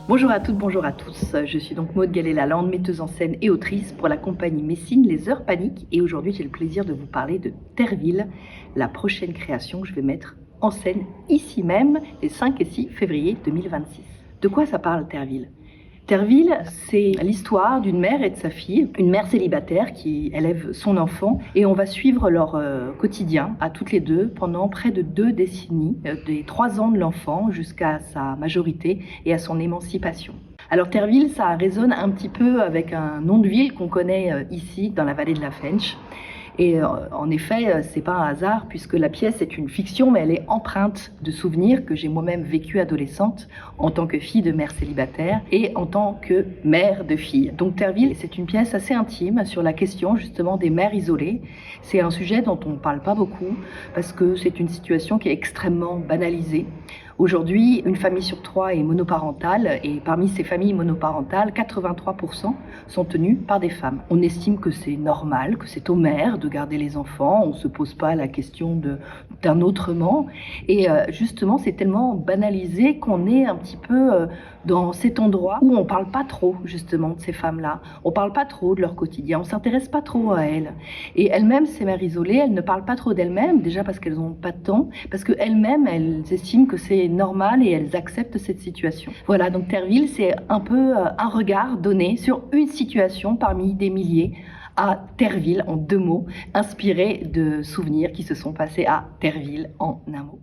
Bonjour à toutes, bonjour à tous. Je suis donc Maud Gallet-Lalande, metteuse en scène et autrice pour la compagnie Messine Les Heures Paniques. Et aujourd'hui, j'ai le plaisir de vous parler de Terreville, la prochaine création que je vais mettre en scène ici même, les 5 et 6 février 2026. De quoi ça parle, Terreville ? Terreville, c'est l'histoire d'une mère et de sa fille, une mère célibataire qui élève son enfant, et on va suivre leur quotidien à toutes les deux pendant près de 2 décennies, des 3 ans de l'enfant jusqu'à sa majorité et à son émancipation. Alors Terreville, ça résonne un petit peu avec un nom de ville qu'on connaît ici, dans la vallée de la Fensch. Et en effet, c'est pas un hasard puisque la pièce est une fiction, mais elle est empreinte de souvenirs que j'ai moi-même vécu adolescente en tant que fille de mère célibataire et en tant que mère de fille. Donc Terreville, c'est une pièce assez intime sur la question justement des mères isolées. C'est un sujet dont on ne parle pas beaucoup parce que c'est une situation qui est extrêmement banalisée. Aujourd'hui, une famille sur 3 est monoparentale et parmi ces familles monoparentales, 83% sont tenues par des femmes. On estime que c'est normal, que c'est aux mères de garder les enfants, on ne se pose pas la question d'un autrement. Et justement, c'est tellement banalisé qu'on est un petit peu dans cet endroit où on ne parle pas trop justement de ces femmes-là. On ne parle pas trop de leur quotidien, on ne s'intéresse pas trop à elles. Et elles-mêmes, ces mères isolées, elles ne parlent pas trop d'elles-mêmes, déjà parce qu'elles n'ont pas de temps, parce qu'elles-mêmes, elles estiment que c'est normal et elles acceptent cette situation. Voilà, donc Terreville, c'est un peu un regard donné sur une situation parmi des milliers à Terreville, en 2 mots, inspiré de souvenirs qui se sont passés à Terreville en un mot.